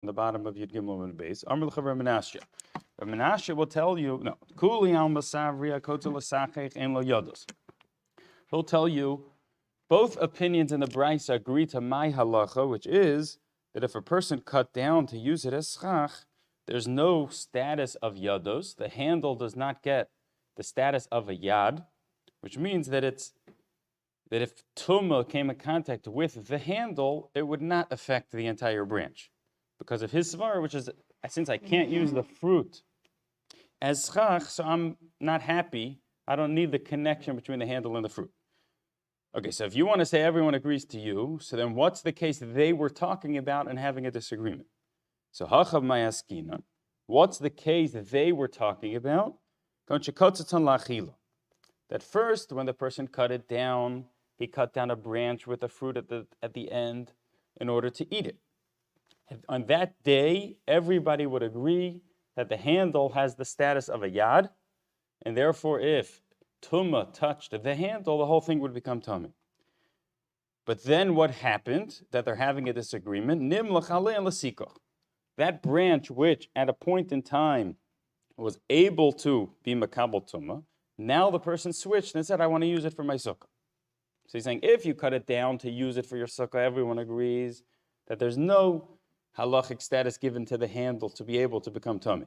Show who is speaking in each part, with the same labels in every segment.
Speaker 1: on the bottom of Yud Gimel and base. Amr l'chaver Menashe. But Menashe will tell you, no, Kuli al Masavria Kotel L'Sachech En Lo Yodos. He'll tell you both opinions in the Brisa agree to my halacha, which is that if a person cut down to use it as schach, there's no status of yados. The handle does not get the status of a yad, which means that if tumah came in contact with the handle, it would not affect the entire branch. Because of his svar, which is, since I can't use the fruit as schach, so I'm not happy. I don't need the connection between the handle and the fruit. Okay, so if you want to say everyone agrees to you, so then what's the case they were talking about and having a disagreement? So hachav mayaskina, what's the case that they were talking about? That first, when the person cut it down, he cut down a branch with a fruit at the end in order to eat it. And on that day, everybody would agree that the handle has the status of a yad, and therefore if tumah touched the handle, the whole thing would become tummy. But then what happened? That they're having a disagreement. That branch, which at a point in time was able to be makabel tumah, now the person switched and said, I want to use it for my sukkah. So he's saying, if you cut it down to use it for your sukkah, everyone agrees that there's no halachic status given to the handle to be able to become tummy.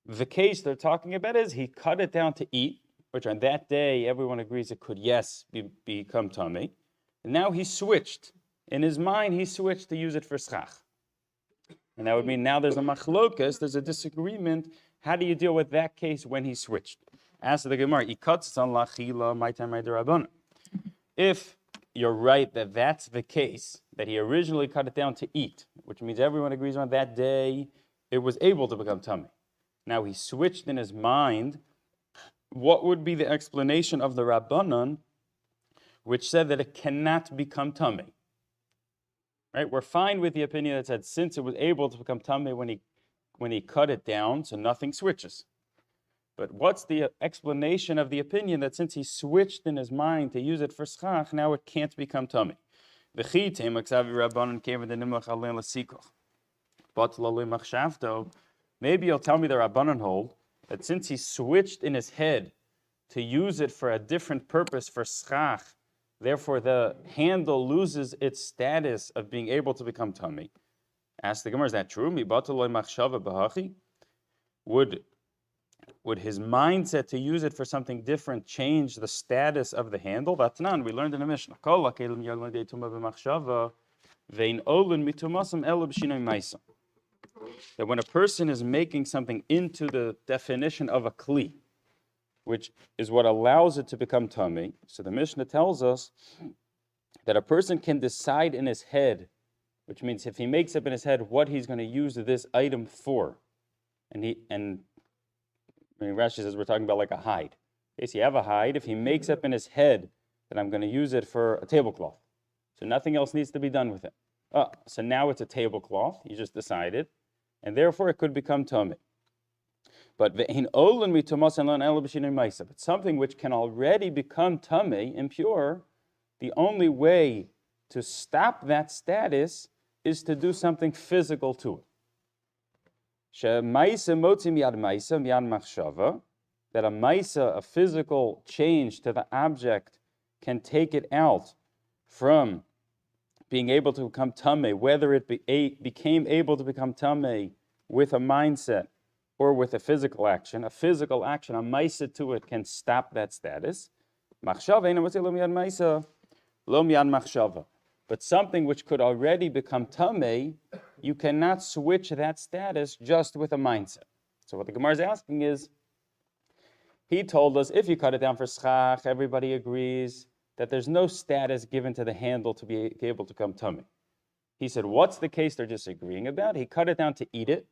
Speaker 1: The case they're talking about is he cut it down to eat, which on that day, everyone agrees it could, yes, become tummy. And now he switched. In his mind, he switched to use it for schach. And that would mean now there's a machlokas, there's a disagreement. How do you deal with that case when he switched? Ask the Gemara, if you're right that that's the case, that he originally cut it down to eat, which means everyone agrees on that day, it was able to become tummy. Now he switched in his mind. What would be the explanation of the Rabbanan, which said that it cannot become tummy? Right? We're fine with the opinion that said since it was able to become tummy when he cut it down, so nothing switches. But what's the explanation of the opinion that since he switched in his mind to use it for schach, now it can't become tummy? Maybe you'll tell me the Rabbanan hold that since he switched in his head to use it for a different purpose, for schach, therefore the handle loses its status of being able to become tummy. Ask the Gemara, is that true? Would his mindset to use it for something different change the status of the handle? That's none. We learned in the Mishnah. That when a person is making something into the definition of a kli, which is what allows it to become tummy, so the Mishnah tells us that a person can decide in his head, which means if he makes up in his head what he's going to use this item for, and Rashi says we're talking about like a hide. Okay, so you have a hide. If he makes up in his head that I'm going to use it for a tablecloth, so nothing else needs to be done with it. So now it's a tablecloth. You just decided, and therefore it could become tummy. But something which can already become tummy, impure, the only way to stop that status is to do something physical to it. That a maisa, a physical change to the object, can take it out from being able to become tamei, whether it became able to become tamei with a mindset or with a physical action. A physical action, a maisa to it, can stop that status. But something which could already become tamei, you cannot switch that status just with a mindset. So what the Gemara is asking is, he told us if you cut it down for schach, everybody agrees that there's no status given to the handle to be able to become tummy. He said, what's the case they're disagreeing about? He cut it down to eat it,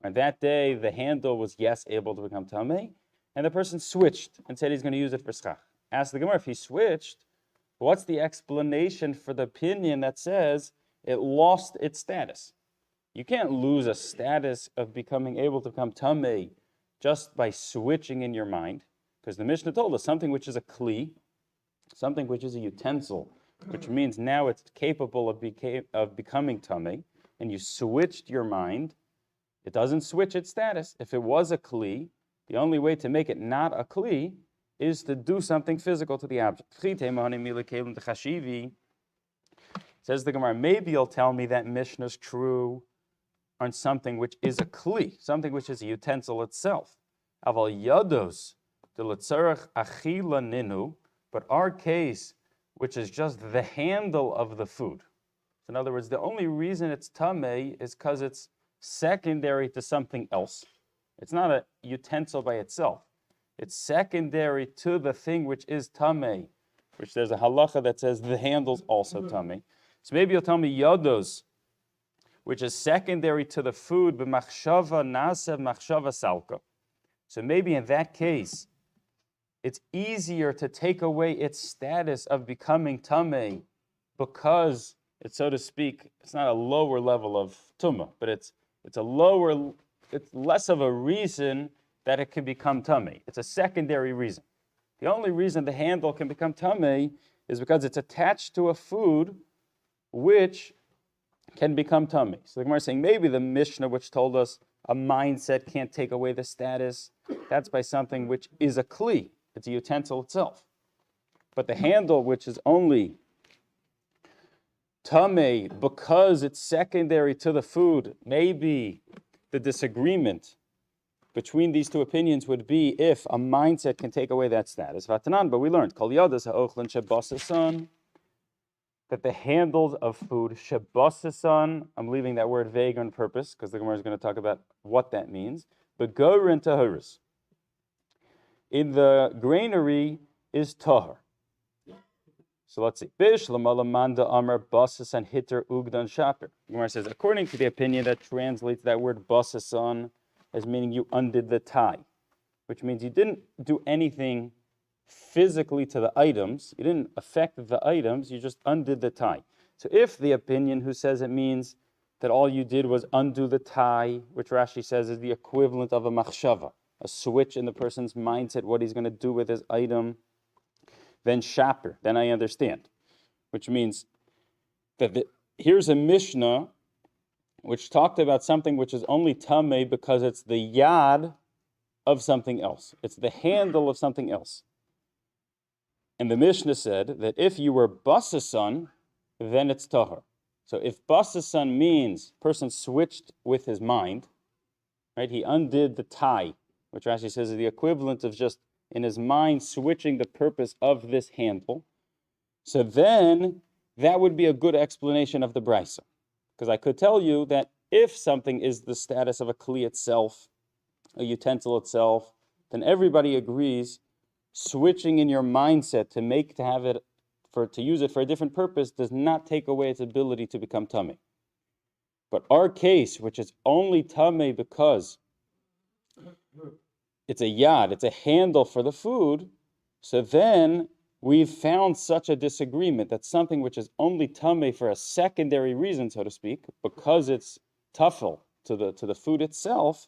Speaker 1: and that day the handle was able to become tummy, and the person switched and said he's going to use it for schach. Ask the Gemara, if he switched, what's the explanation for the opinion that says it lost its status? You can't lose a status of becoming able to become tamei just by switching in your mind, because the Mishnah told us something which is a kli, something which is a utensil, which means now it's capable of becoming tamei. and you switched your mind, it doesn't switch its status. If it was a kli, the only way to make it not a kli is to do something physical to the object. Says the Gemara, maybe you'll tell me that Mishnah is true on something which is a kli, something which is a utensil itself. Aval yados de l'tzarech achila ninu, but our case, which is just the handle of the food. So in other words, the only reason it's tamei is because it's secondary to something else. It's not a utensil by itself. It's secondary to the thing which is tamei, which there's a halacha that says the handle's also tamei. So maybe you'll tell me yados, which is secondary to the food, b'machshava nasev machshava salka. So maybe in that case, it's easier to take away its status of becoming tamei because it's, so to speak, it's not a lower level of tumah, but it's less of a reason that it can become tamei. It's a secondary reason. The only reason the handle can become tamei is because it's attached to a food which can become tamei. So the Gemara is saying maybe the Mishnah which told us a mindset can't take away the status, that's by something which is a kli. It's a utensil itself. But the handle, which is only tamei because it's secondary to the food, maybe the disagreement between these two opinions would be if a mindset can take away that status. Vatanan, but we learned kol yadas ha'ochlin shebasasan, that the handles of food, shebasasan, I'm leaving that word vague on purpose because the Gemara is going to talk about what that means, but gorin taharis, in the granary is tahar. So let's see. Bish lamalamanda amar basasan hitter ugdan shaper. The Gemara says, according to the opinion that translates that word basasan as meaning you undid the tie, which means you didn't do anything physically to the items, you didn't affect the items, you just undid the tie. So if the opinion who says it means that all you did was undo the tie, which Rashi says is the equivalent of a machshava, a switch in the person's mindset, what he's going to do with his item, then shaper, then I understand. Which means that here's a Mishnah which talked about something which is only tamei because it's the yad of something else. It's the handle of something else. And the Mishnah said that if you were basasan, then it's tahar. So if basasan means person switched with his mind, right? He undid the tie, which Rashi says is the equivalent of just in his mind switching the purpose of this handle. So then that would be a good explanation of the brisa. Because I could tell you that if something is the status of a kli itself, a utensil itself, then everybody agrees switching in your mindset to use it for a different purpose does not take away its ability to become tamei. But our case, which is only tamei because it's a yad, it's a handle for the food, so then we've found such a disagreement that something which is only tamei for a secondary reason, so to speak, because it's tafel to the food itself,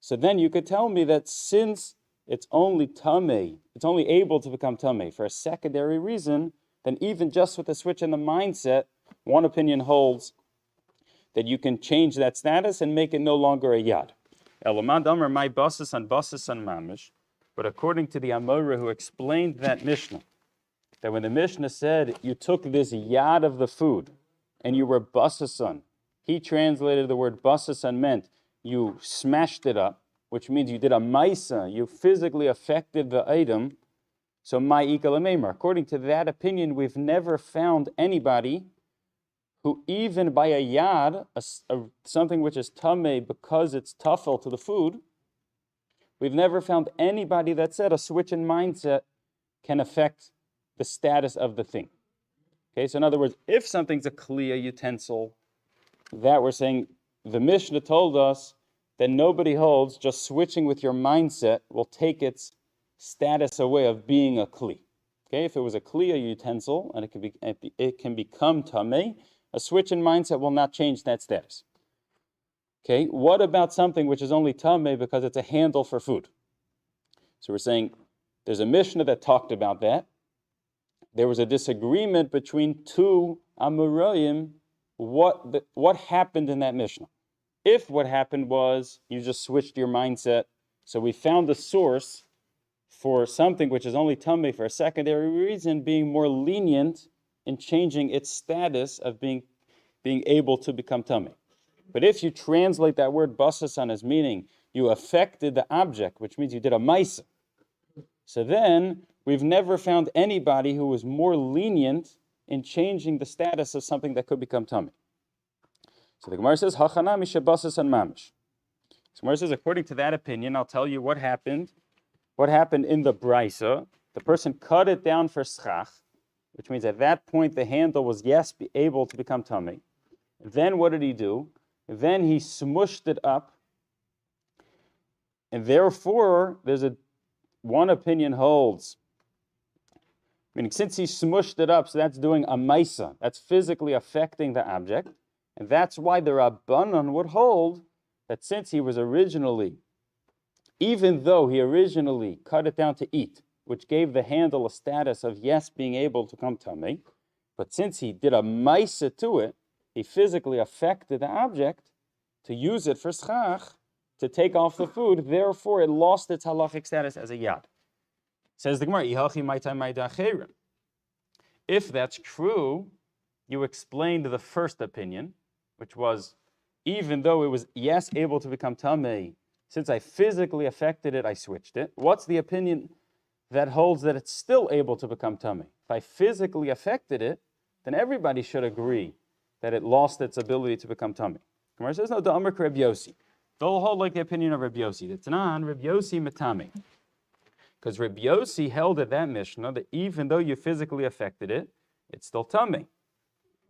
Speaker 1: so then you could tell me that since it's only tamei, it's only able to become tamei for a secondary reason, then even just with a switch in the mindset, one opinion holds that you can change that status and make it no longer a yad. Elamad Amar my basasan mamish, but according to the Amora who explained that Mishnah, that when the Mishnah said you took this yad of the food and you were basasan, he translated the word basasan meant you smashed it up, which means you did a maisa, you physically affected the item. So my ikalamemer. According to that opinion, we've never found anybody who even by a yad, something which is tamei because it's tafel to the food, we've never found anybody that said a switch in mindset can affect the status of the thing. Okay, so in other words, if something's a kli, a utensil, that we're saying the Mishnah told us that nobody holds just switching with your mindset will take its status away of being a kli. Okay, if it was a kli, a utensil, and it can become tamei, a switch in mindset will not change that status. Okay, what about something which is only tamei because it's a handle for food? So we're saying there's a Mishnah that talked about that. There was a disagreement between two Amoraim what happened in that Mishnah. If what happened was you just switched your mindset, so we found the source for something which is only tummy for a secondary reason, being more lenient in changing its status of being able to become tummy. But if you translate that word basasan as meaning you affected the object, which means you did a maisa, so then we've never found anybody who was more lenient in changing the status of something that could become tummy. So the Gemara says, Hachanami shebasasan mamish. So Gemara says, according to that opinion, I'll tell you what happened. What happened in the brisa? The person cut it down for schach, which means at that point the handle was able to become tummy. Then what did he do? Then he smushed it up, and therefore one opinion holds, meaning since he smushed it up, so that's doing a maisa, that's physically affecting the object, and that's why the Rabbanan would hold that since he was even though he originally cut it down to eat, which gave the handle a status of being able to come tummy, but since he did a maisa to it, he physically affected the object to use it for schach, to take off the food, therefore it lost its halachic status as a yad. Says the Gemara, if that's true, you explained the first opinion, which was, even though it was able to become tamei, since I physically affected it, I switched it. What's the opinion that holds that it's still able to become tamei? If I physically affected it, then everybody should agree that it lost its ability to become tamei. Gemara says, no, the Amr Reb Yossi. They'll hold like the opinion of Reb Yossi. It's not Reb Yossi matami. Because Reb Yossi held at that Mishnah that even though you physically affected it, it's still tamei.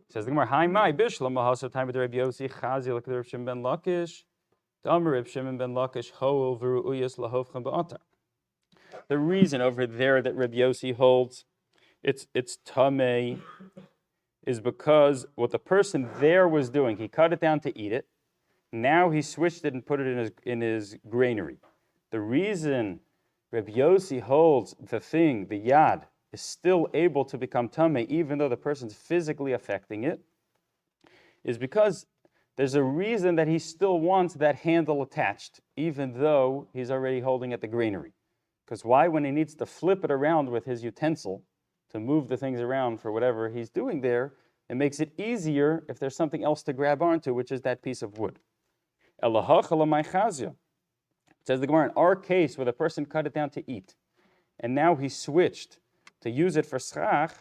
Speaker 1: Says the Gemara, Hi mai bishlam mahaso time with Reb Yossi chazi like Reb Shimon ben Lakish. The Amr Reb Shimon ben Lakish hoel v'ru'uyas lahovchem ba'atar. The reason over there that Reb Yossi holds it's tamei is because what the person there was doing, he cut it down to eat it. Now he switched it and put it in his granary. The reason Reb Yossi holds the yad, is still able to become tamei, even though the person's physically affecting it, is because there's a reason that he still wants that handle attached, even though he's already holding at the granary. Because why? When he needs to flip it around with his utensil to move the things around for whatever he's doing there, it makes it easier if there's something else to grab onto, which is that piece of wood. It says the Gemara, in our case, where the person cut it down to eat, and now he switched to use it for schach,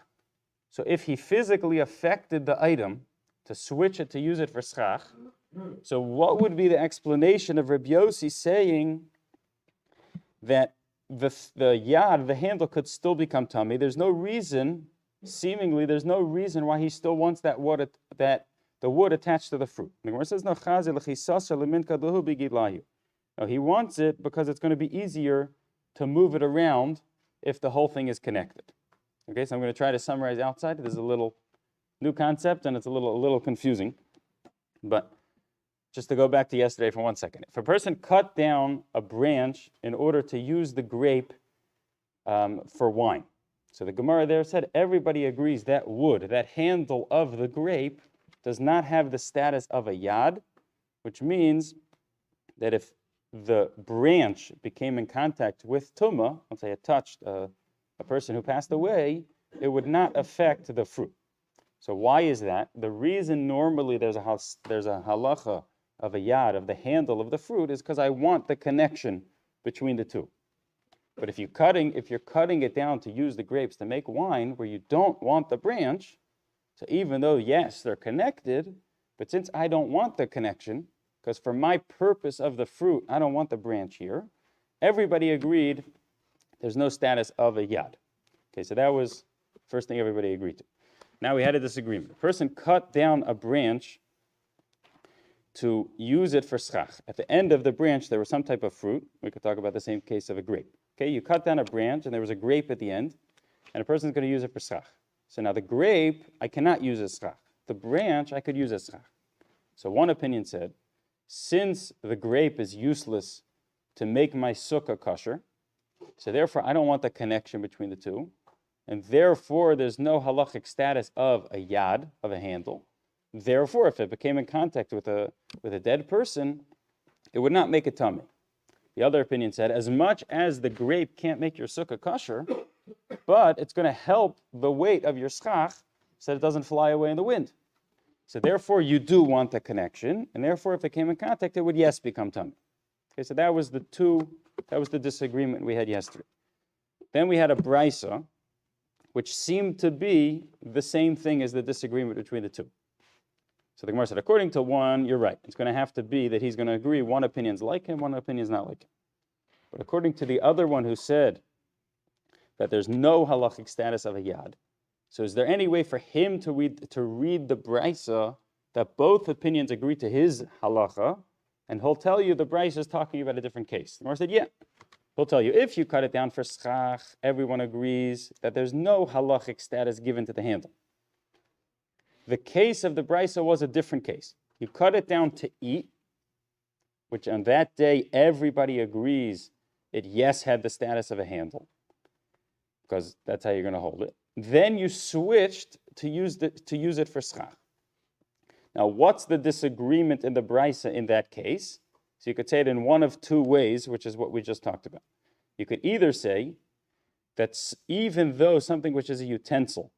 Speaker 1: so if he physically affected the item to switch it to use it for schach, so what would be the explanation of Reb Yossi saying that the yad, the handle, could still become tamei? There's no reason, seemingly, there's no reason why he still wants the wood attached to the fruit. The Gemara says, no, he wants it because it's going to be easier to move it around if the whole thing is connected. Okay, so I'm going to try to summarize outside. This is a little new concept and it's a little confusing. But just to go back to yesterday for 1 second. If a person cut down a branch in order to use the grape for wine, so the Gemara there said everybody agrees that wood, that handle of the grape, does not have the status of a yad, which means that if the branch became in contact with tumah, let's say it touched a person who passed away, it would not affect the fruit. So why is that? The reason normally there's a halacha of a yad, of the handle of the fruit, is because I want the connection between the two. But if you're cutting it down to use the grapes to make wine, where you don't want the branch, so even though, yes, they're connected, but since I don't want the connection, because for my purpose of the fruit, I don't want the branch here, everybody agreed there's no status of a yad. Okay, so that was the first thing everybody agreed to. Now we had a disagreement. A person cut down a branch to use it for schach. At the end of the branch, there was some type of fruit. We could talk about the same case of a grape. Okay, you cut down a branch, and there was a grape at the end, and a person's going to use it for schach. So now the grape, I cannot use as schach. The branch, I could use as schach. So one opinion said, since the grape is useless to make my sukkah kosher, so therefore I don't want the connection between the two, and therefore there's no halachic status of a yad, of a handle. Therefore, if it became in contact with a dead person, it would not make it tummy. The other opinion said, as much as the grape can't make your sukkah kosher, but it's going to help the weight of your schach so that it doesn't fly away in the wind. So therefore, you do want the connection, and therefore, if it came in contact, it would yes become tummy. Okay, so that was the disagreement we had yesterday. Then we had a brisa, which seemed to be the same thing as the disagreement between the two. So the Gemara said, according to one, you're right. It's going to have to be that he's going to agree one opinion's like him, one opinion's not like him. But according to the other one who said that there's no halachic status of a yad, so is there any way for him to read the brisa that both opinions agree to his halacha, and he'll tell you the brisa is talking about a different case? The Gemara said, yeah. He'll tell you, if you cut it down for schach, everyone agrees that there's no halachic status given to the handle. The case of the brisa was a different case. You cut it down to eat, which on that day everybody agrees it yes had the status of a handle, because that's how you're going to hold it. Then you switched to use it for schach. Now, what's the disagreement in the brisa in that case? So you could say it in one of two ways, which is what we just talked about. You could either say that even though something which is a utensil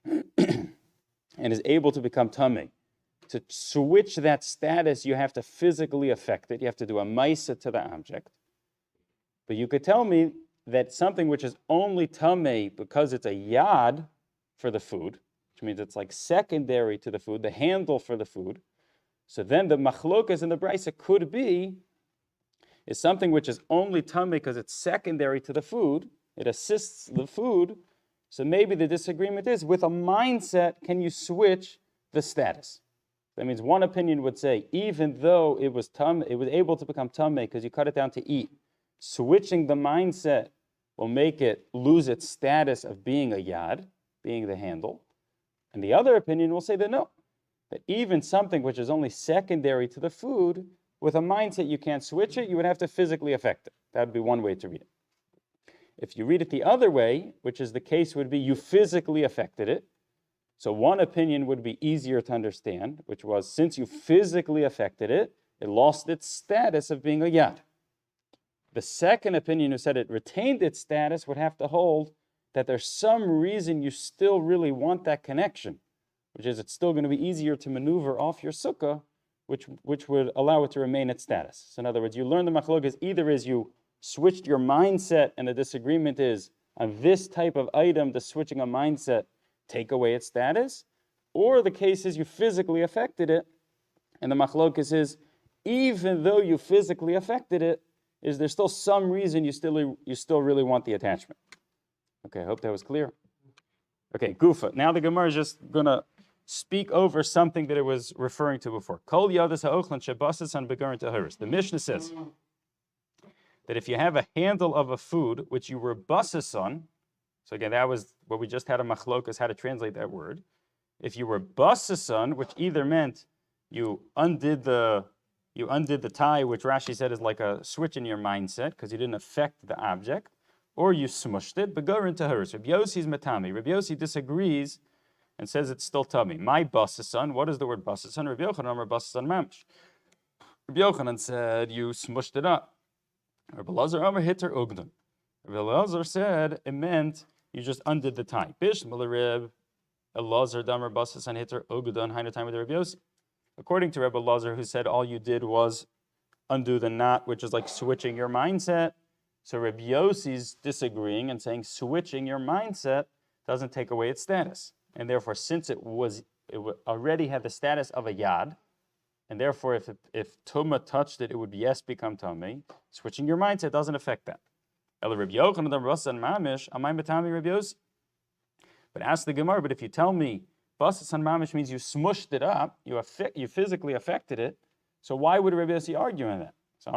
Speaker 1: and is able to become tamei, to switch that status, you have to physically affect it. You have to do a maisa to the object. But you could tell me that something which is only tamei because it's a yad for the food, which means it's like secondary to the food, the handle for the food. So then the machlokas in the brisa could be is something which is only tamei because it's secondary to the food. It assists the food. So maybe the disagreement is, with a mindset, can you switch the status? That means one opinion would say, even though it was able to become tamei because you cut it down to eat, switching the mindset will make it lose its status of being a yad, being the handle. And the other opinion will say that no, that even something which is only secondary to the food, with a mindset you can't switch it, you would have to physically affect it. That would be one way to read it. If you read it the other way, which is the case would be you physically affected it, so one opinion would be easier to understand, which was since you physically affected it, it lost its status of being a yad. The second opinion who said it retained its status would have to hold that there's some reason you still really want that connection, which is it's still going to be easier to maneuver off your sukkah, which would allow it to remain its status. So in other words, you learn the machlokas either is you switched your mindset, and the disagreement is on this type of item, the switching a mindset take away its status, or the case is you physically affected it, and the machlokas is even though you physically affected it, is there still some reason you still really want the attachment? Okay, I hope that was clear. Okay, Gufa. Now the Gemara is just going to speak over something that it was referring to before. Kol yadas ha'ochlan shebasas on begarin taharis. The Mishnah says that if you have a handle of a food which you were basas on, so again, that was what we just had a machlokas, how to translate that word. If you were basas on, which either meant you undid the tie, which Rashi said is like a switch in your mindset because you didn't affect the object, or you smushed it, begarin taharis. Rabbi Yossi's matami. Rabbi Yossi disagrees and says it's still tummy. My basas, what is the word basas? Rabbi Yochanan, basas mamish. Rabbi Yochanan said you smushed it up. Rabbi Lazar Amar hitter ugdun. Rabbi Lazar said it meant you just undid the tie. Bish malarib Elazar damar basas hitter ugdun haina time with Rabbi Yossi. According to Rabbi Lazar, who said all you did was undo the knot, which is like switching your mindset. So Rabbi Yossi's disagreeing and saying switching your mindset doesn't take away its status. And therefore, since it already had the status of a yad, and therefore if Tumah touched it, it would yes become Tamei. Switching your mindset doesn't affect that. But ask the Gemara, but if you tell me Basas and Mamish means you smushed it up, you physically affected it, so why would Rabbi Yossi argue on that? So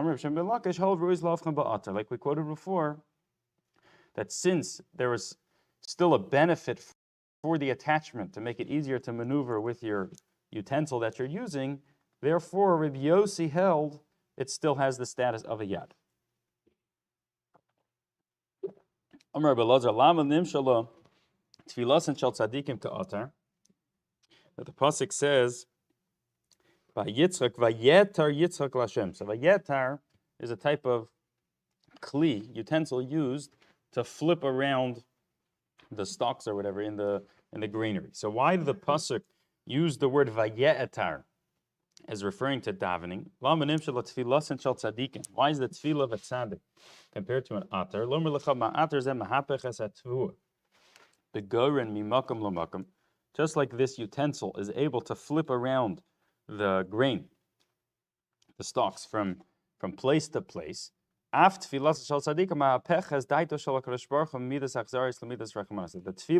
Speaker 1: like we quoted before, that since there was still a benefit for the attachment to make it easier to maneuver with your utensil that you're using, therefore Rabbi Yossi held it still has the status of a yad. Amar Rabbi Lazar, lama nimshala tfilas and shel tzadikim ka'atar. That the pasuk says By Yitzchak, vayetar Yitzchak Lashem. So vayetar is a type of kli, utensil used to flip around the stalks or whatever in the granary. So why did the pasuk use the word vayetar as referring to davening? Why is the tefillah of a tzaddik compared to an atar? The goren mimakam lamakam, just like this utensil is able to flip around the grain, the stalks from place to place. The tefillah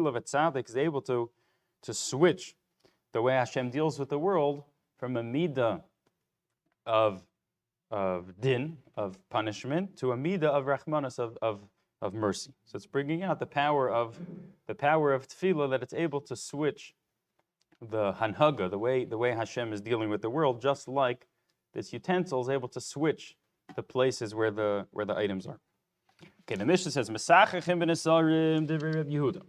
Speaker 1: of a tzaddik is able to switch the way Hashem deals with the world from a midah of din, of punishment, to a midah of rachmanas, of mercy. So it's bringing out the power of tefillah, that it's able to switch the hanhaga, the way Hashem is dealing with the world, just like this utensil is able to switch the places where the items are. Okay, the Mishnah says, Mesachachim b'nesarim divrei Reb Yehuda.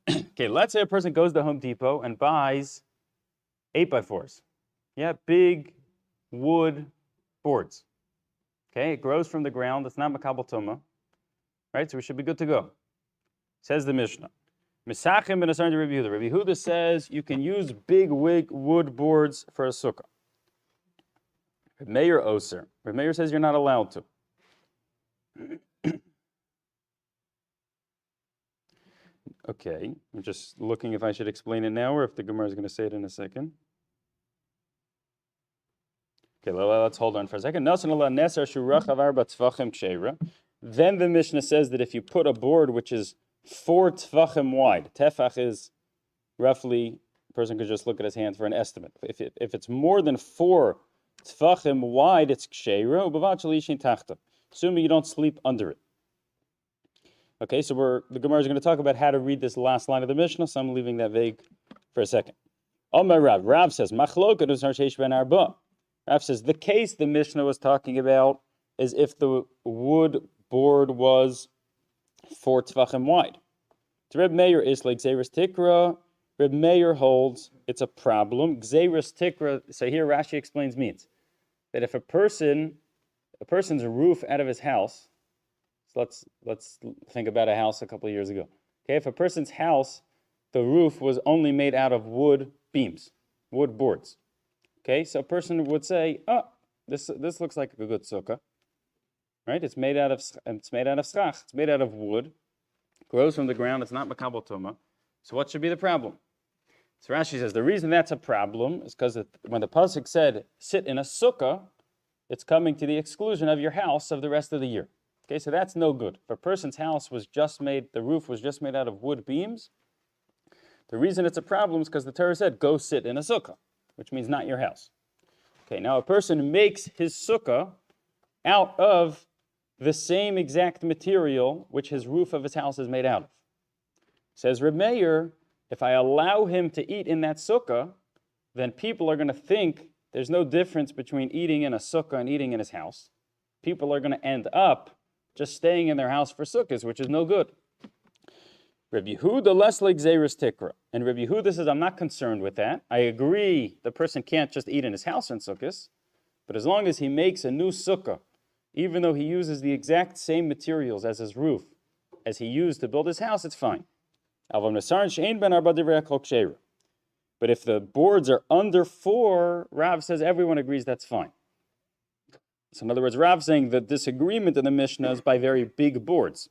Speaker 1: Okay, let's say a person goes to Home Depot and buys 8x4s. Yeah, big wood boards. Okay, it grows from the ground. It's not makabel tuma, right? So we should be good to go. Says the Mishnah. Mesachim b'nesarim divrei Reb Yehuda. Reb Yehuda says you can use big wood boards for a sukkah. Reb Meir oser. Reb Meir says you're not allowed to. Okay, I'm just looking if I should explain it now or if the Gemara is going to say it in a second. Okay, let's hold on for a second. Then the Mishnah says that if you put a board which is 4 tefachim wide, tefach is roughly, a person could just look at his hand for an estimate. If it's more than 4 tefachim wide, it's ksheira, assuming you don't sleep under it. Okay, so the Gemara is going to talk about how to read this last line of the Mishnah, so I'm leaving that vague for a second. Rav says, Rav says, the case the Mishnah was talking about is if the wood board was 4 tefachim wide. To Reb Meir is like Gzeiras Tikra. Reb Meir holds it's a problem. Gzeiras Tikra, so here Rashi explains means that if a person's roof out of his house, so let's think about a house a couple of years ago. Okay, if a person's house, the roof was only made out of wood beams, wood boards. Okay, so a person would say, "Oh, this looks like a good sukkah, right? It's made out of schach. It's made out of wood, grows from the ground. It's not makabel tuma. So what should be the problem?" So Rashi says the reason that's a problem is because when the pasuk said sit in a sukkah, it's coming to the exclusion of your house of the rest of the year. Okay, so that's no good. If a person's house the roof was just made out of wood beams, the reason it's a problem is because the Torah said, go sit in a sukkah, which means not your house. Okay, now a person makes his sukkah out of the same exact material which his roof of his house is made out of. Says Reb Meir, if I allow him to eat in that sukkah, then people are going to think there's no difference between eating in a sukkah and eating in his house. People are going to end up just staying in their house for sukkahs, which is no good. Reb Yehuda less like Gzeiras Tikra. And Reb Yehuda says, I'm not concerned with that. I agree the person can't just eat in his house in sukkahs, but as long as he makes a new sukkah, even though he uses the exact same materials as his roof, as he used to build his house, it's fine. But if the boards are under 4, Rav says everyone agrees that's fine. So in other words, Rav saying the disagreement in the Mishnah is by very big boards.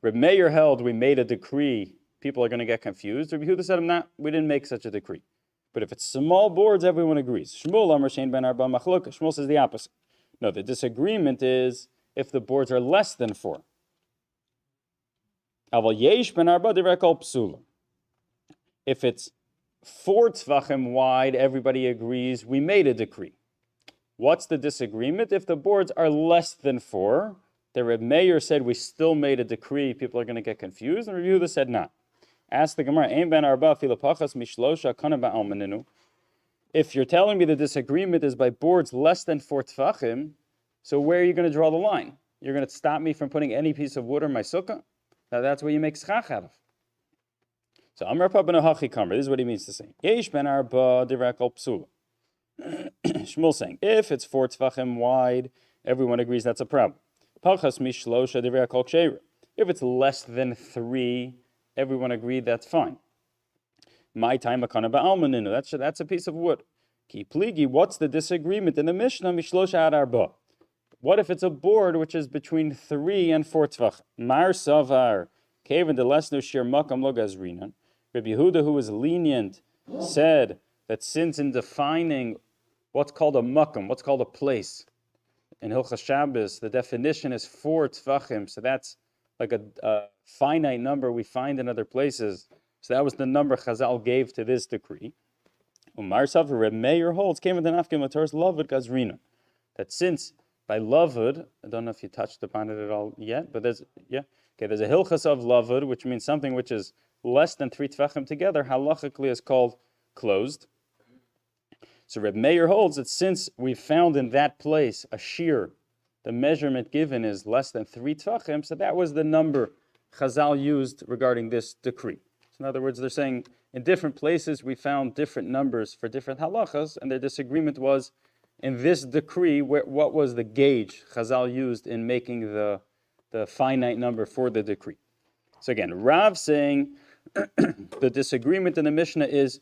Speaker 1: Reb Meir held we made a decree, people are going to get confused. Reb Yehuda said, we didn't make such a decree. But if it's small boards, everyone agrees. Shmuel says the opposite. No, the disagreement is if the boards are less than 4. If it's 4 tefachim wide, everybody agrees we made a decree. What's the disagreement? If the boards are less than 4, the Reb Meir said we still made a decree, people are going to get confused, and Reb Yehuda said not. Ask the Gemara, if you're telling me the disagreement is by boards less than 4 tefachim, so where are you going to draw the line? You're going to stop me from putting any piece of wood on my sukkah? Now that's what you make schach out of. So Amar Papa Hachi Kamar. This is what he means to say. Yesh ben arba divrei kol psula. Shmuel saying, if it's 4 tefachim wide, everyone agrees that's a problem. Pachas mishlosha divrei kol ksheira. If it's less than 3, everyone agreed that's fine. My time akana ba'almaninu. That's a piece of wood. Ki pligi. What's the disagreement in the Mishnah? Mishlosha ad arba. What if it's a board which is between 3 and 4 tefachim? Mar savar kaven de lesnu shir makam lo gazrinan. Rabbi Yehuda, who was lenient, said that since in defining what's called a makam, what's called a place, in Hilchas Shabbos, the definition is 4 tefachim, so that's like a finite number we find in other places. So that was the number Chazal gave to this decree. Umar Savar, Reb Meir holds, came with an afkim Mator's Lavud Gazrina, that since by Lavud, I don't know if you touched upon it at all yet, but there's a Hilchas of Lavud, which means something which is less than 3 tefachim together, halachically is called closed. So Reb Meir holds that since we found in that place a shear, the measurement given is less than 3 tefachim, so that was the number Chazal used regarding this decree. So in other words, they're saying in different places we found different numbers for different halachas, and their disagreement was in this decree, what was the gauge Chazal used in making the finite number for the decree. So again, Rav saying the disagreement in the Mishnah is,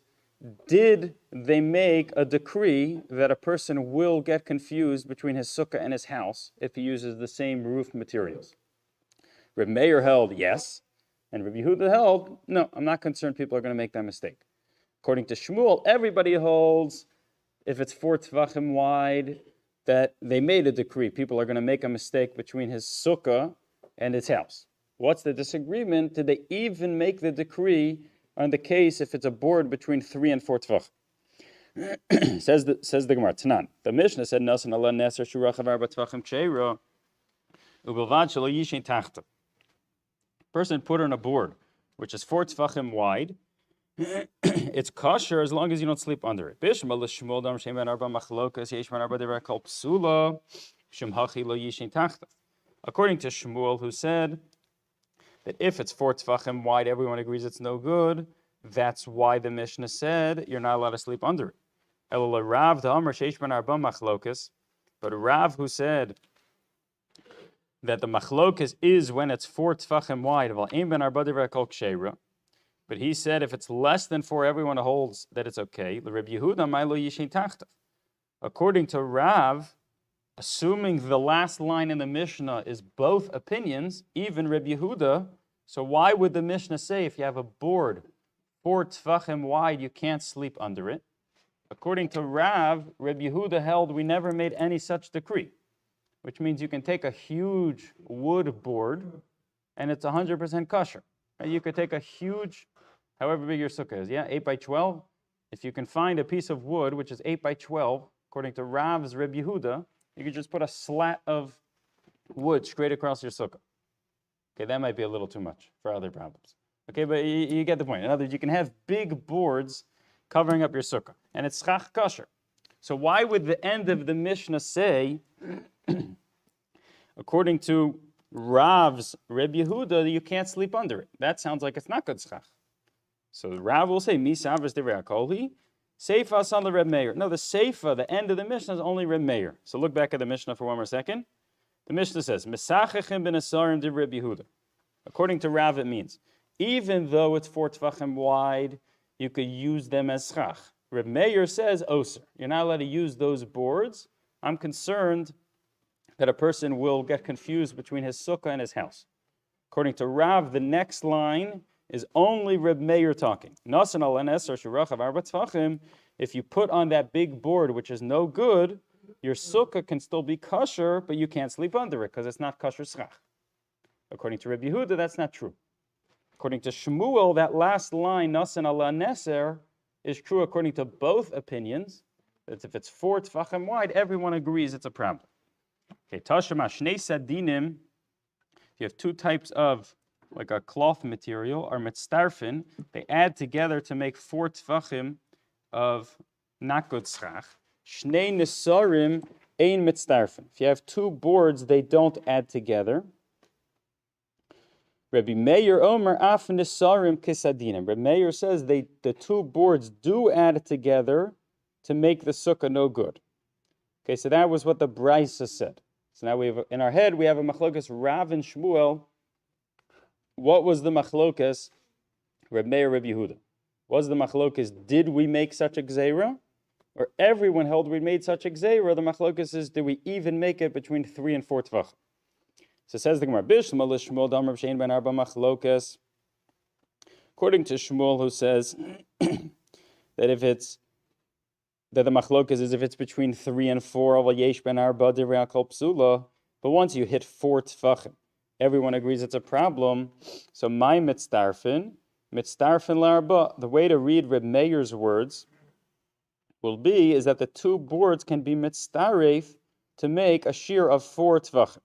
Speaker 1: did they make a decree that a person will get confused between his sukkah and his house if he uses the same roof materials? Reb Meir held yes, and Reb Yehuda held no. I'm not concerned people are going to make that mistake. According to Shmuel, everybody holds if it's 4 tefachim wide that they made a decree. People are going to make a mistake between his sukkah and his house. What's the disagreement? Did they even make the decree on the case if it's a board between 3 and 4 tefach? says the Gemara, Tanan. The Mishnah said, Nasan Allah Neser Shurachav Arba Tvachim Cheira Ubilvad Shelo Yishin Tachta. Person put on a board which is 4 tefachim wide. It's kosher as long as you don't sleep under it. Bishma l'shmuel dam shemen arba machlokas yeshman arba devar kol psula shem hachi lo yishin tachta. According to Shmuel, who said that if it's 4 tefachim wide, everyone agrees it's no good. That's why the Mishnah said you're not allowed to sleep under it. Elul Rav the Amar sheishman arba machlokas, but Rav who said that the machlokas is when it's 4 tefachim wide. But he said if it's less than 4, everyone holds that it's okay. According to Rav, assuming the last line in the Mishnah is both opinions, even Reb Yehuda, so why would the Mishnah say if you have a board 4 tefachim wide, you can't sleep under it? According to Rav, Reb Yehuda held we never made any such decree, which means you can take a huge wood board and it's 100% kosher. You could take a huge, however big your sukkah is, 8 by 12. If you can find a piece of wood which is 8 by 12, according to Rav's Reb Yehuda, you could just put a slat of wood straight across your sukkah. Okay, that might be a little too much for other problems. Okay, but you get the point. In other words, you can have big boards covering up your sukkah, and it's schach kosher. So why would the end of the Mishnah say, according to Rav's Reb Yehuda, you can't sleep under it? That sounds like it's not good schach. So Rav will say, Mi savas de re'akoli, Seifa son the Reb Meir. No, the Seifa, the end of the Mishnah, is only Reb Meir. So look back at the Mishnah for one more second. The Mishnah says, Mesachechim ben asarim de Reb Yehuda. According to Rav, it means, even though it's 4 tefachim wide, you could use them as schach. Reb Meir says, Oser, you're not allowed to use those boards. I'm concerned that a person will get confused between his sukkah and his house. According to Rav, the next line is only Reb Meir talking. If you put on that big board, which is no good, your sukkah can still be kosher, but you can't sleep under it because it's not kosher schach. According to Reb Yehuda, that's not true. According to Shmuel, that last line, Nasan ala neser, is true according to both opinions. That if it's 4 tefachim wide, everyone agrees it's a problem. Okay, Tashema Shnei Sadinim, if you have 2 types of like a cloth material, or mitztarfin, they add together to make 4 tefachim of not good schach. Shnei nesarim ein mitztarfin. If you have 2 boards, they don't add together. Rabbi Meir Omer af nisarim kisadinim. Rabbi Meir says the two boards do add together to make the sukkah no good. Okay, so that was what the Brisa said. So now we have in our head we have a machlokas Rav and Shmuel. What was the machlokas? Rabbi Meir, Rabbi Yehuda. Was the machlokas, did we make such a gzeira? Or everyone held we made such a gzeira? The machlokas is, did we even make it between 3 and 4 tvachim? So says the Gemara, Bishma l'Shmuel damar b'shein ben arba machlokas. According to Shmuel, who says that if it's that the machlokas is if it's between 3 and 4, al yesh ben arba divrei kol psula. But once you hit 4 tvachim, everyone agrees it's a problem. So my mitzdarfin l'arba. The way to read Reb Meir's words will be is that the two boards can be mitzdaref to make a shear of 4 tvachim.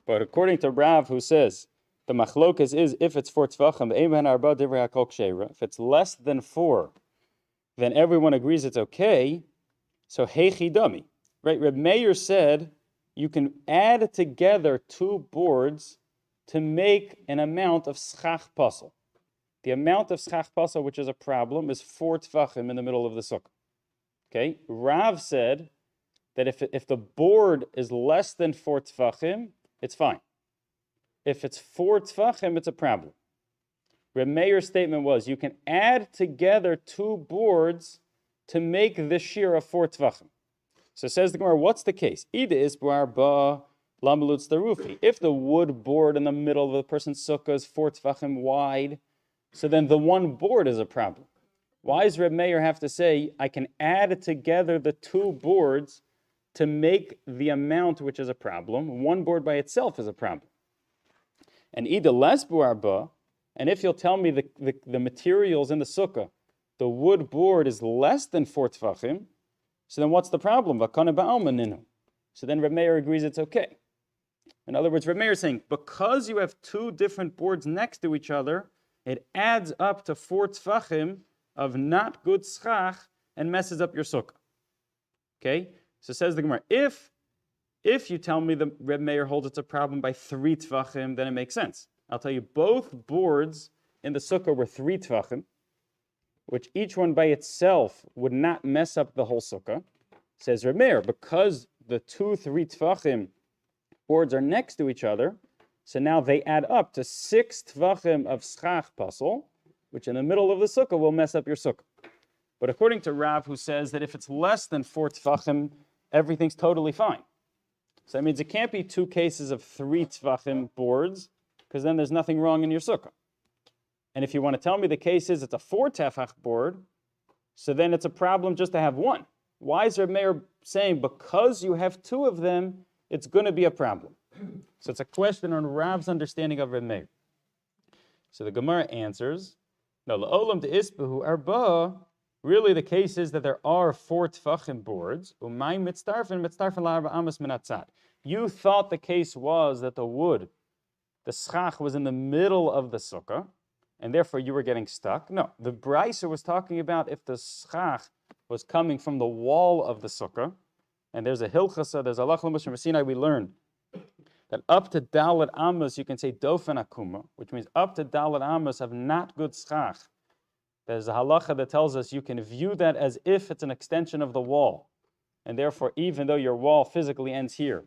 Speaker 1: But according to Rav, who says the machlokas is if it's 4 tvachim, if it's less than 4, then everyone agrees it's okay. So heichi dami, right? Reb Meir said you can add together two boards to make an amount of schach pasel. The amount of schach pasel, which is a problem, is 4 tvachim in the middle of the sukkah. Okay, Rav said that if the board is less than 4 tvachim, it's fine. If it's 4 tvachim, it's a problem. Reb Meir's statement was you can add together two boards to make the shear of 4 tvachim. So says the Gemara, what's the case? Ida is barba lamalutz darufi. If the wood board in the middle of the person's sukkah is 4 tvachim wide, so then the one board is a problem. Why does Reb Meir have to say I can add together the two boards to make the amount which is a problem? One board by itself is a problem. And ida les buarba, and if you'll tell me the materials in the sukkah, the wood board is less than 4 tvachim, so then what's the problem? So then Reb Meir agrees it's okay. In other words, Reb Meir is saying, because you have two different boards next to each other, it adds up to 4 tvachim of not good schach and messes up your sukkah. Okay? So says the Gemara, if you tell me the Reb Meir holds it's a problem by 3 tvachim, then it makes sense. I'll tell you both boards in the sukkah were 3 tvachim, which each one by itself would not mess up the whole sukkah. Says Reb Meir, because the 2 3 tvachim boards are next to each other, so now they add up to 6 tvachim of schach pasel, which in the middle of the sukkah will mess up your sukkah. But according to Rav, who says that if it's less than 4 tvachim, everything's totally fine. So that means it can't be 2 cases of 3 tvachim boards, because then there's nothing wrong in your sukkah. And if you want to tell me the case is it's a 4 tefach board, so then it's a problem just to have one. Why is Reb Meir saying because you have 2 of them, it's going to be a problem? So it's a question on Rav's understanding of Reb Meir. So the Gemara answers, no, la'olam de'isbahu arba. Really, the case is that there are 4 tefachim boards. Umay mitzdarfin la'arba amas minatzad. You thought the case was that the wood, the schach, was in the middle of the sukkah, and therefore you were getting stuck. No, the Brisa was talking about if the schach was coming from the wall of the sukkah, and there's a hilchasa, there's a halach l'moshe Sinai, we learned that up to dalet amos you can say dofen akuma, which means up to dalet amos of not good schach. There's a halacha that tells us you can view that as if it's an extension of the wall, and therefore even though your wall physically ends here,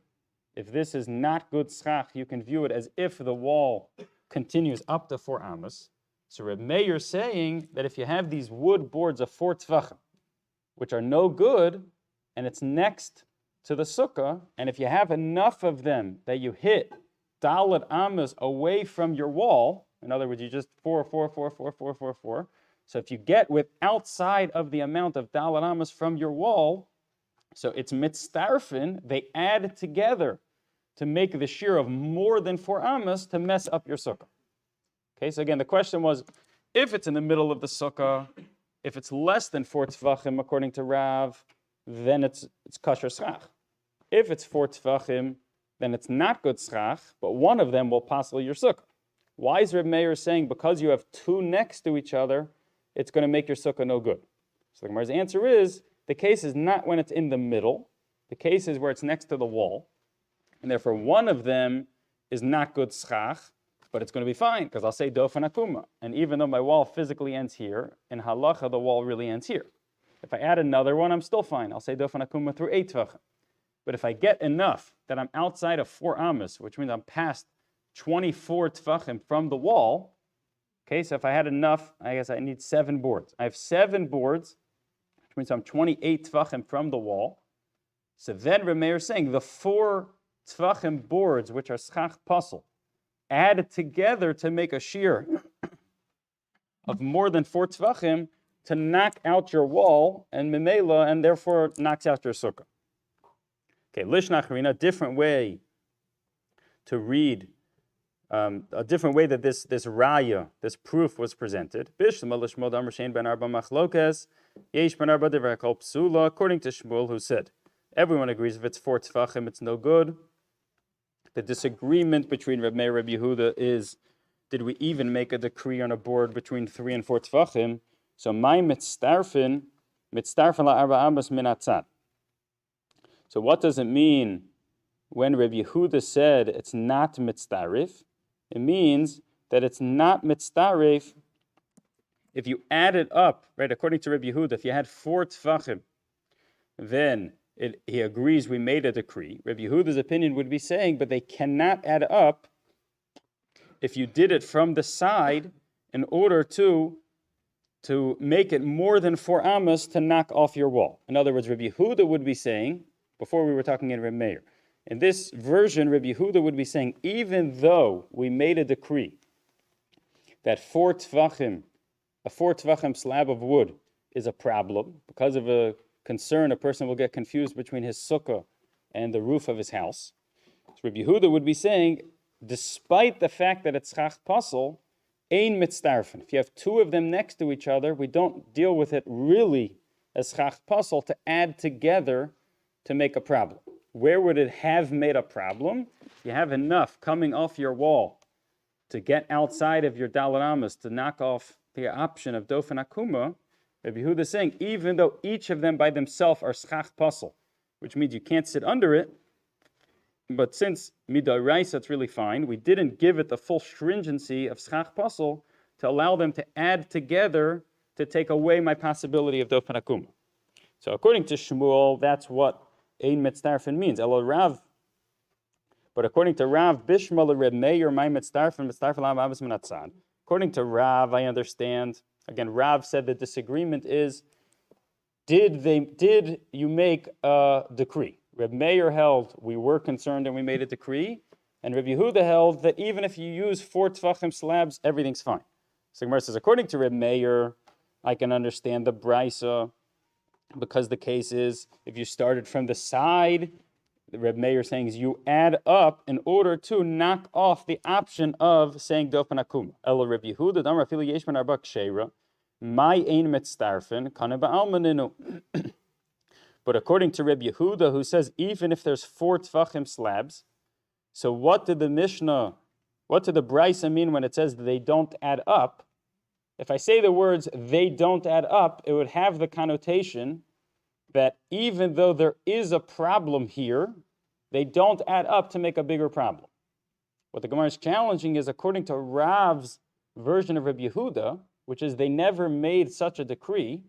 Speaker 1: if this is not good schach, you can view it as if the wall continues up to 4 amos. So Reb Meir is saying that if you have these wood boards of 4 tvachim, which are no good, and it's next to the sukkah, and if you have enough of them that you hit dalet amos away from your wall, in other words, you just 4, 4, 4, 4, 4, 4, 4. So if you get with outside of the amount of dalet amos from your wall, so it's mitzdarfin, they add together to make the shear of more than 4 amos to mess up your sukkah. Okay, so again, the question was, if it's in the middle of the sukkah, if it's less than 4 tvachim, according to Rav, then it's kosher schach. If it's 4 tvachim, then it's not good schach, but one of them will passel your sukkah. Why is Reb Meir saying because you have 2 next to each other, it's going to make your sukkah no good? So the Gemara's answer is, the case is not when it's in the middle. The case is where it's next to the wall. And therefore, one of them is not good schach, but it's going to be fine, because I'll say dofen akuma. And even though my wall physically ends here, in halacha, the wall really ends here. If I add another one, I'm still fine. I'll say dofen akuma through 8 tvachim. But if I get enough that I'm outside of 4 amas, which means I'm past 24 tvachim from the wall, okay, so if I had enough, I guess I need 7 boards. I have 7 boards, which means I'm 28 tvachim from the wall. So then Reb Meir is saying the 4 tvachim boards, which are schach pasel, added together to make a shear of more than 4 tvachim to knock out your wall and memela, and therefore knocks out your sukkah. Okay, lishnacharina, different way to read, a different way that this raya, this proof was presented. According to Shmuel, who said, everyone agrees if it's 4 tefachim, it's no good. The disagreement between Reb Meir and Reb Yehuda is, did we even make a decree on a board between 3 and 4 tefachim? So my mitztarfen la'arba amas min atzad. So what does it mean when Reb Yehuda said it's not mitztarif? It means that it's not mitztarif if you add it up, right? According to Reb Yehuda, if you had 4 tefachim, then he agrees we made a decree. Reb Yehuda's opinion would be saying, but they cannot add up if you did it from the side in order to make it more than 4 amas to knock off your wall. In other words, Reb Yehuda would be saying, before we were talking in Reb Meir, in this version, Reb Yehuda would be saying, even though we made a decree that 4 tvachim, a 4 tvachim slab of wood is a problem, because of a concern a person will get confused between his sukkah and the roof of his house. So Reb Yehuda would be saying, despite the fact that it's schach pasel, ein mitztarfen. If you have 2 of them next to each other, we don't deal with it really as schach pasel to add together to make a problem. Where would it have made a problem? You have enough coming off your wall to get outside of your dalet amas to knock off the option of dofen akuma. Rabbi Yehuda is saying, even though each of them by themselves are schach pasel, which means you can't sit under it, but since midoraisa it's really fine, we didn't give it the full stringency of schach pasel to allow them to add together to take away my possibility of dofen akuma. So according to Shmuel, that's what ein mitztarfen means. Elo Rav, but according to Rav, Bishmal Reb Meir, my mitztarfen lam avos min atzad. According to Rav, I understand. Again, Rav said the disagreement is, did you make a decree? Reb Meir held we were concerned and we made a decree, and Reb Yehuda held that even if you use 4 tefachim slabs, everything's fine. So Gemara says, according to Reb Meir, I can understand the brisa, because the case is, if you started from the side, the Reb Meir saying is you add up in order to knock off the option of saying dofen akuma. Elo Reb Yehuda, damar afilu yesh ben arba ksheira, my ein mitztarfen, kana ba'almaninu. But according to Reb Yehuda, who says even if there's 4 tefachim slabs, so what did the Mishnah, what did the brisa mean when it says they don't add up? If I say the words, they don't add up, it would have the connotation that even though there is a problem here, they don't add up to make a bigger problem. What the Gemara is challenging is, according to Rav's version of Rabbi Yehuda, which is they never made such a decree,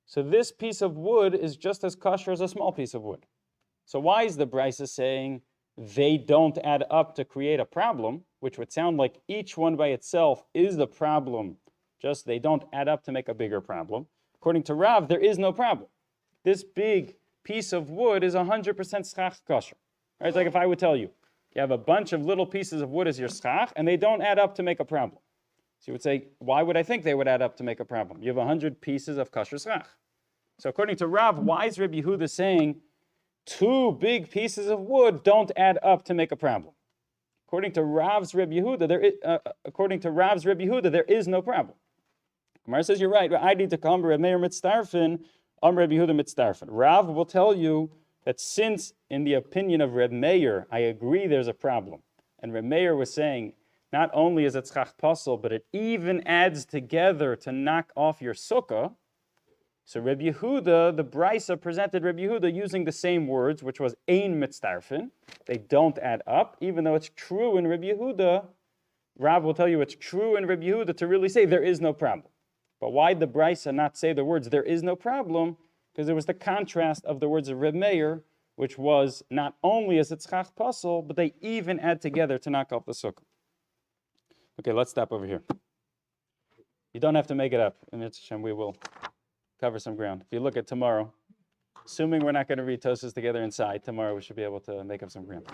Speaker 1: so this piece of wood is just as kosher as a small piece of wood. So why is the brisa saying they don't add up to create a problem, which would sound like each one by itself is the problem, just they don't add up to make a bigger problem. According to Rav, there is no problem. This big piece of wood is 100% schach kosher. Right? It's like if I would tell you, you have a bunch of little pieces of wood as your schach, and they don't add up to make a problem. So you would say, why would I think they would add up to make a problem? You have 100 pieces of kosher schach. So according to Rav, why is Rabbi Yehuda saying 2 big pieces of wood don't add up to make a problem? According to Rav's Rabbi Yehuda, there is no problem. Gemara says, you're right. I need to come Reb Meir mitztarfen, Reb Yehuda mitztarfen. Rav will tell you that since, in the opinion of Reb Meir, I agree there's a problem, and Reb Meir was saying, not only is it schach pasel, but it even adds together to knock off your sukkah, So Rabbi Yehuda, the Brisa presented Rabbi Yehuda using the same words, which was ein mitzdarfin. They don't add up, even though it's true in Rabbi Yehuda. Rav will tell you it's true in Rabbi Yehuda to really say there is no problem. But why did the Brisa not say the words there is no problem? Because it was the contrast of the words of Reb Meir, which was not only as it's chach pasal, but they even add together to knock off the sukkah. Okay, let's stop over here. You don't have to make it up. In Yitzchak Hashem, we will cover some ground. If you look at tomorrow, assuming we're not going to read Tosas together inside, tomorrow we should be able to make up some ground.